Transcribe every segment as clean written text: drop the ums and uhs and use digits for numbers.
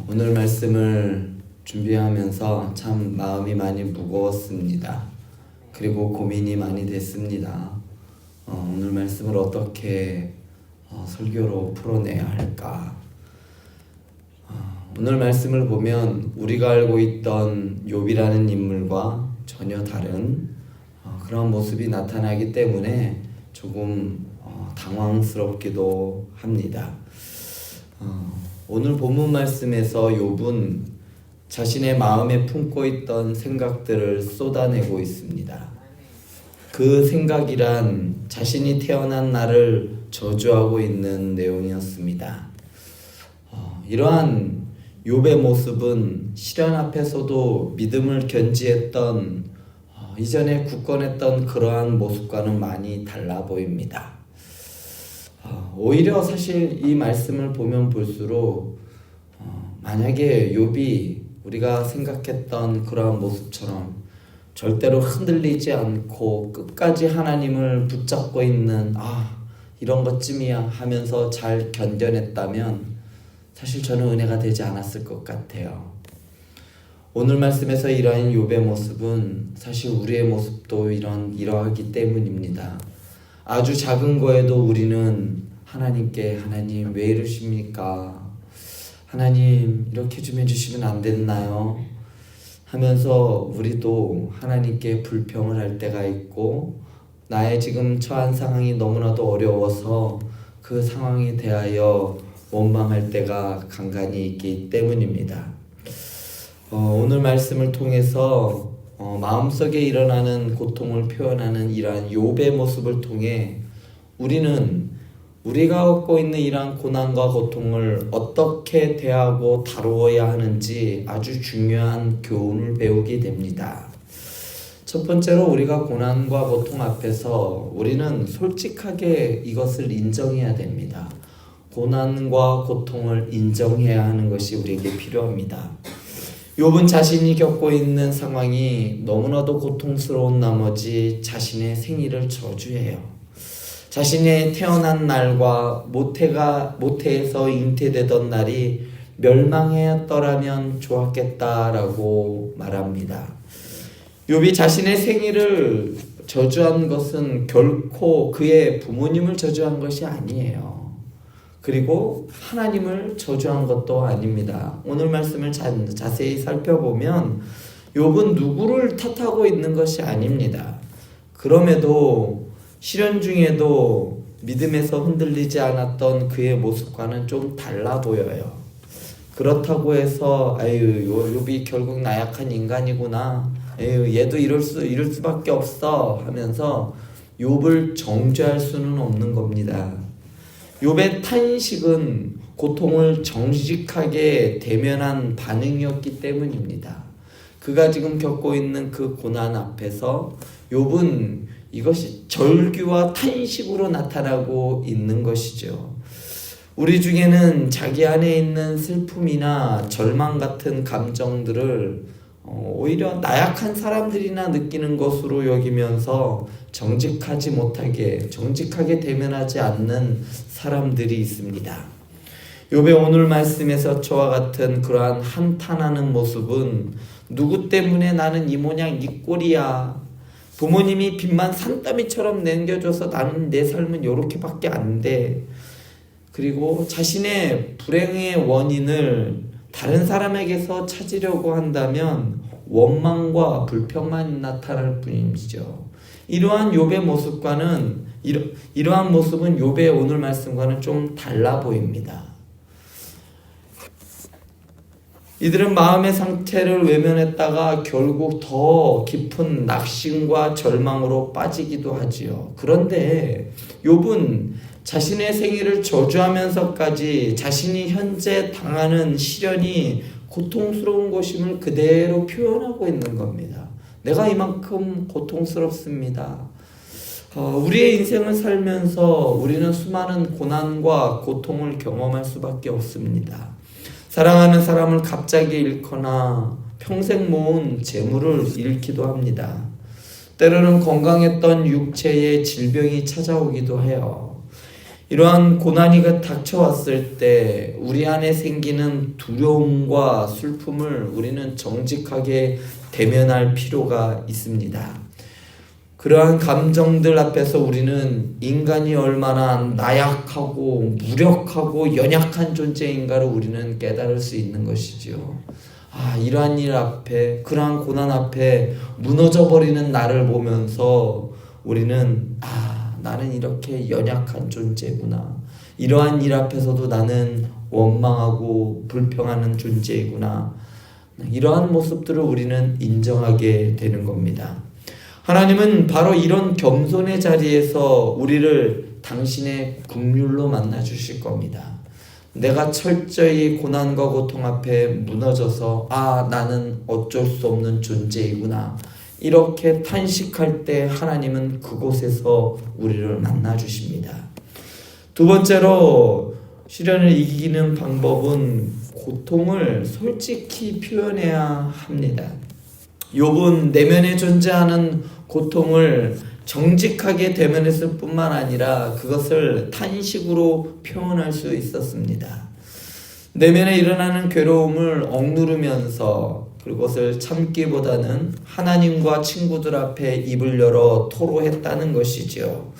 오늘 말씀을 준비하면서 참 마음이 많이 무거웠습니다. 그리고 고민이 많이 됐습니다. 오늘 말씀을 어떻게 설교로 풀어내야 할까? 오늘 말씀을 보면 우리가 알고 있던 욥이라는 인물과 전혀 다른 그런 모습이 나타나기 때문에 조금 당황스럽기도 합니다. 오늘 본문 말씀에서 욥은 자신의 마음에 품고 있던 생각들을 쏟아내고 있습니다. 그 생각이란 자신이 태어난 날을 저주하고 있는 내용이었습니다. 이러한 욥의 모습은 시련 앞에서도 믿음을 견지했던 이전에 굳건했던 그러한 모습과는 많이 달라 보입니다. 오히려 사실 이 말씀을 보면 볼수록 만약에 욥이 우리가 생각했던 그러한 모습처럼 절대로 흔들리지 않고 끝까지 하나님을 붙잡고 있는 이런 것쯤이야 하면서 잘 견뎌냈다면 사실 저는 은혜가 되지 않았을 것 같아요. 오늘 말씀에서 이러한 욥의 모습은 사실 우리의 모습도 이러하기 때문입니다. 아주 작은 거에도 우리는 하나님께 하나님 왜 이러십니까? 하나님 이렇게 좀 해주시면 안 됐나요? 하면서 우리도 하나님께 불평을 할 때가 있고 나의 지금 처한 상황이 너무나도 어려워서 그 상황에 대하여 원망할 때가 간간히 있기 때문입니다. 오늘 말씀을 통해서 마음속에 일어나는 고통을 표현하는 이러한 욥의 모습을 통해 우리는 우리가 겪고 있는 이러한 고난과 고통을 어떻게 대하고 다루어야 하는지 아주 중요한 교훈을 배우게 됩니다. 첫 번째로 우리가 고난과 고통 앞에서 우리는 솔직하게 이것을 인정해야 됩니다. 고난과 고통을 인정해야 하는 것이 우리에게 필요합니다. 욥은 자신이 겪고 있는 상황이 너무나도 고통스러운 나머지 자신의 생일을 저주해요. 자신의 태어난 날과 모태에서 잉태되던 날이 멸망했더라면 좋았겠다라고 말합니다. 욥이 자신의 생일을 저주한 것은 결코 그의 부모님을 저주한 것이 아니에요. 그리고 하나님을 저주한 것도 아닙니다. 오늘 말씀을 자세히 살펴보면 욥은 누구를 탓하고 있는 것이 아닙니다. 그럼에도 시련 중에도 믿음에서 흔들리지 않았던 그의 모습과는 좀 달라 보여요. 그렇다고 해서 욥이 결국 나약한 인간이구나, 얘도 이럴 수밖에 없어 하면서 욥을 정죄할 수는 없는 겁니다. 욥의 탄식은 고통을 정직하게 대면한 반응이었기 때문입니다. 그가 지금 겪고 있는 그 고난 앞에서 욥은 이것이 절규와 탄식으로 나타나고 있는 것이죠. 우리 중에는 자기 안에 있는 슬픔이나 절망 같은 감정들을 오히려 나약한 사람들이나 느끼는 것으로 여기면서 정직하게 대면하지 않는 사람들이 있습니다. 욥의 오늘 말씀에서 저와 같은 그러한 한탄하는 모습은 누구 때문에 나는 이 모양 이 꼴이야, 부모님이 빚만 산더미처럼 남겨줘서 나는 내 삶은 이렇게밖에 안 돼, 그리고 자신의 불행의 원인을 다른 사람에게서 찾으려고 한다면 원망과 불평만 나타날 뿐이죠. 이러한 욥의 모습과는 이러한 모습은 욥의 오늘 말씀과는 좀 달라 보입니다. 이들은 마음의 상태를 외면했다가 결국 더 깊은 낙심과 절망으로 빠지기도 하지요. 그런데 욥은 자신의 생일을 저주하면서까지 자신이 현재 당하는 시련이 고통스러운 것임을 그대로 표현하고 있는 겁니다. 내가 이만큼 고통스럽습니다. 우리의 인생을 살면서 우리는 수많은 고난과 고통을 경험할 수밖에 없습니다. 사랑하는 사람을 갑자기 잃거나 평생 모은 재물을 잃기도 합니다. 때로는 건강했던 육체에 질병이 찾아오기도 해요. 이러한 고난이 닥쳐왔을 때 우리 안에 생기는 두려움과 슬픔을 우리는 정직하게 대면할 필요가 있습니다. 그러한 감정들 앞에서 우리는 인간이 얼마나 나약하고 무력하고 연약한 존재인가를 우리는 깨달을 수 있는 것이지요. 이러한 일 앞에, 그러한 고난 앞에 무너져 버리는 나를 보면서 우리는 나는 이렇게 연약한 존재구나. 이러한 일 앞에서도 나는 원망하고 불평하는 존재이구나. 이러한 모습들을 우리는 인정하게 되는 겁니다. 하나님은 바로 이런 겸손의 자리에서 우리를 당신의 긍휼로 만나 주실 겁니다. 내가 철저히 고난과 고통 앞에 무너져서 나는 어쩔 수 없는 존재이구나, 이렇게 탄식할 때 하나님은 그곳에서 우리를 만나 주십니다. 두 번째로 시련을 이기는 방법은 고통을 솔직히 표현해야 합니다. 욥은 내면에 존재하는 고통을 정직하게 대면했을 뿐만 아니라 그것을 탄식으로 표현할 수 있었습니다. 내면에 일어나는 괴로움을 억누르면서 그것을 참기보다는 하나님과 친구들 앞에 입을 열어 토로했다는 것이지요.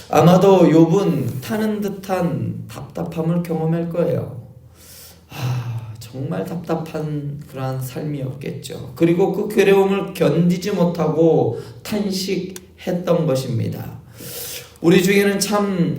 아마도 욥은 타는 듯한 답답함을 경험할 거예요. 정말 답답한 그러한 삶이었겠죠. 그리고 그 괴로움을 견디지 못하고 탄식했던 것입니다. 우리 중에는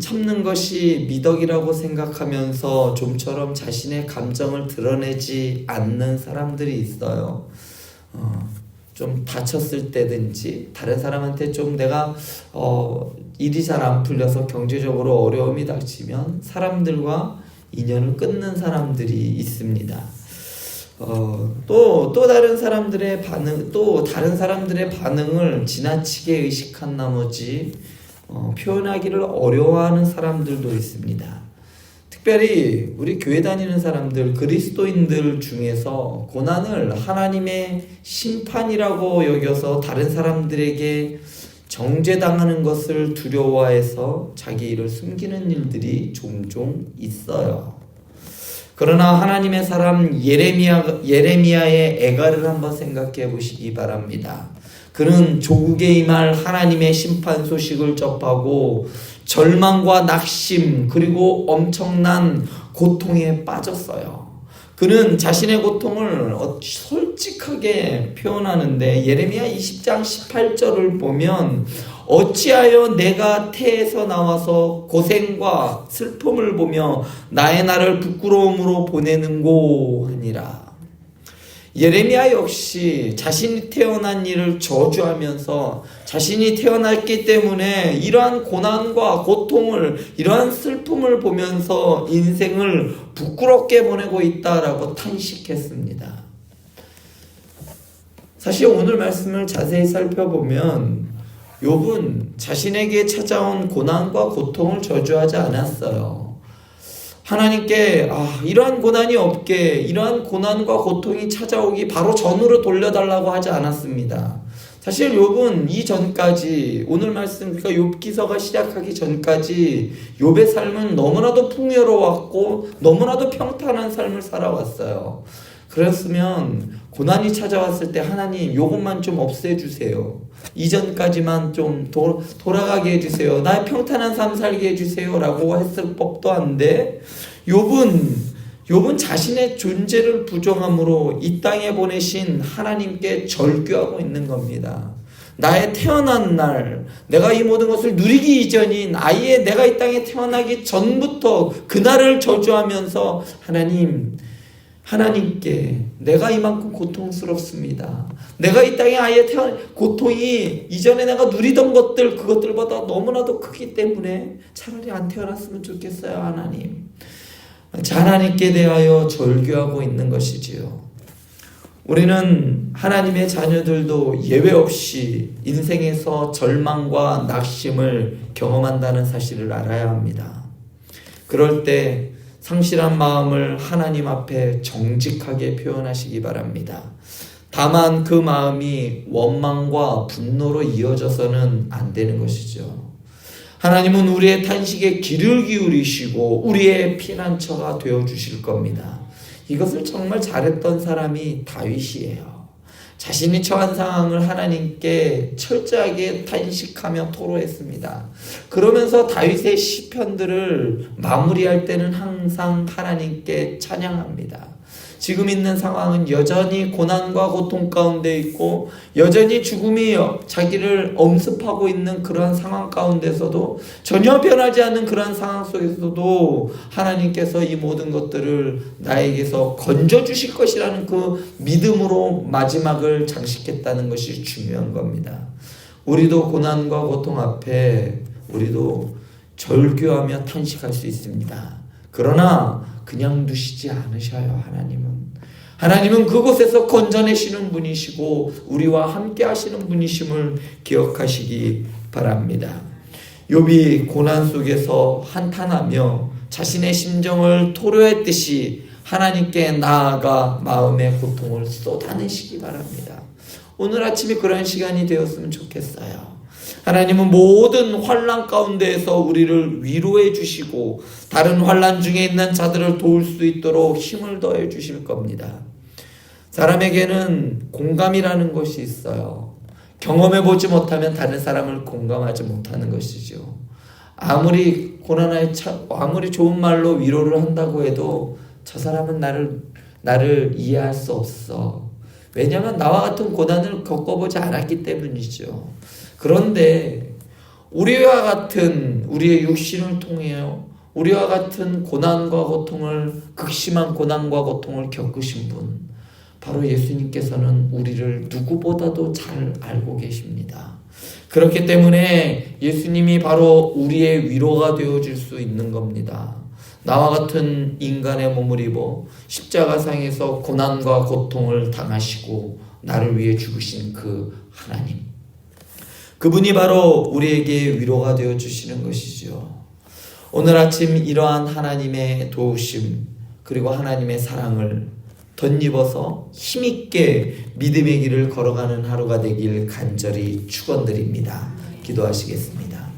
참는 것이 미덕이라고 생각하면서 좀처럼 자신의 감정을 드러내지 않는 사람들이 있어요. 좀 다쳤을 때든지 다른 사람한테 좀 내가 일이 잘 안 풀려서 경제적으로 어려움이 닥치면 사람들과 인연을 끊는 사람들이 있습니다. 또 다른 사람들의 반응을 지나치게 의식한 나머지 표현하기를 어려워하는 사람들도 있습니다. 특별히 우리 교회 다니는 사람들, 그리스도인들 중에서 고난을 하나님의 심판이라고 여겨서 다른 사람들에게 정죄당하는 것을 두려워해서 자기 일을 숨기는 일들이 종종 있어요. 그러나 하나님의 사람 예레미야의 애가를 한번 생각해 보시기 바랍니다. 그는 조국에 임할 하나님의 심판 소식을 접하고 절망과 낙심 그리고 엄청난 고통에 빠졌어요. 그는 자신의 고통을 솔직하게 표현하는데 예레미야 20장 18절을 보면 어찌하여 내가 태에서 나와서 고생과 슬픔을 보며 나의 날을 부끄러움으로 보내는고 하니라. 예레미야 역시 자신이 태어난 일을 저주하면서 자신이 태어났기 때문에 이러한 고난과 고통을, 이러한 슬픔을 보면서 인생을 부끄럽게 보내고 있다라고 탄식했습니다. 사실 오늘 말씀을 자세히 살펴보면 욥은 자신에게 찾아온 고난과 고통을 저주하지 않았어요. 하나님께 이러한 고난이 없게, 이러한 고난과 고통이 찾아오기 바로 전으로 돌려달라고 하지 않았습니다. 사실 욥은 이전까지, 오늘 말씀, 그러니까 욥기서가 시작하기 전까지 욥의 삶은 너무나도 풍요로웠고 너무나도 평탄한 삶을 살아왔어요. 그랬으면 고난이 찾아왔을 때 하나님 요것만 좀 없애주세요. 이전까지만 좀 돌아가게 해주세요. 나의 평탄한 삶 살게 해주세요 라고 했을 법도 한데 욥은 자신의 존재를 부정함으로 이 땅에 보내신 하나님께 절규하고 있는 겁니다. 나의 태어난 날, 내가 이 모든 것을 누리기 이전인 아예 내가 이 땅에 태어나기 전부터 그날을 저주하면서 하나님께 내가 이만큼 고통스럽습니다. 내가 이 땅에 아예 고통이 이전에 내가 누리던 것들, 그것들보다 너무나도 크기 때문에 차라리 안 태어났으면 좋겠어요, 하나님. 하나님께 대하여 절규하고 있는 것이지요. 우리는 하나님의 자녀들도 예외 없이 인생에서 절망과 낙심을 경험한다는 사실을 알아야 합니다. 그럴 때 상실한 마음을 하나님 앞에 정직하게 표현하시기 바랍니다. 다만 그 마음이 원망과 분노로 이어져서는 안 되는 것이죠. 하나님은 우리의 탄식에 귀를 기울이시고 우리의 피난처가 되어 주실 겁니다. 이것을 정말 잘했던 사람이 다윗이에요. 자신이 처한 상황을 하나님께 철저하게 탄식하며 토로했습니다. 그러면서 다윗의 시편들을 마무리할 때는 항상 하나님께 찬양합니다. 지금 있는 상황은 여전히 고난과 고통 가운데 있고 여전히 죽음이 자기를 엄습하고 있는 그러한 상황 가운데서도 전혀 변하지 않는 그러한 상황 속에서도 하나님께서 이 모든 것들을 나에게서 건져주실 것이라는 그 믿음으로 마지막을 장식했다는 것이 중요한 겁니다. 우리도 고난과 고통 앞에 우리도 절규하며 탄식할 수 있습니다. 그러나 그냥 두시지 않으셔요. 하나님은 그곳에서 건져내시는 분이시고 우리와 함께 하시는 분이심을 기억하시기 바랍니다. 욥이 고난 속에서 한탄하며 자신의 심정을 토로했듯이 하나님께 나아가 마음의 고통을 쏟아내시기 바랍니다. 오늘 아침에 그런 시간이 되었으면 좋겠어요. 하나님은 모든 환난 가운데에서 우리를 위로해 주시고 다른 환난 중에 있는 자들을 도울 수 있도록 힘을 더해 주실 겁니다. 사람에게는 공감이라는 것이 있어요. 경험해 보지 못하면 다른 사람을 공감하지 못하는 것이죠. 아무리 고난에 아무리 좋은 말로 위로를 한다고 해도 저 사람은 나를 이해할 수 없어. 왜냐하면 나와 같은 고난을 겪어보지 않았기 때문이죠. 그런데 우리와 같은 우리의 육신을 통해요. 우리와 같은 고난과 고통을 극심한 고난과 고통을 겪으신 분 바로 예수님께서는 우리를 누구보다도 잘 알고 계십니다. 그렇기 때문에 예수님이 바로 우리의 위로가 되어줄 수 있는 겁니다. 나와 같은 인간의 몸을 입어 십자가상에서 고난과 고통을 당하시고 나를 위해 죽으신 그 하나님, 그분이 바로 우리에게 위로가 되어주시는 것이죠. 오늘 아침 이러한 하나님의 도우심 그리고 하나님의 사랑을 덧입어서 힘있게 믿음의 길을 걸어가는 하루가 되길 간절히 축원드립니다. 기도하시겠습니다.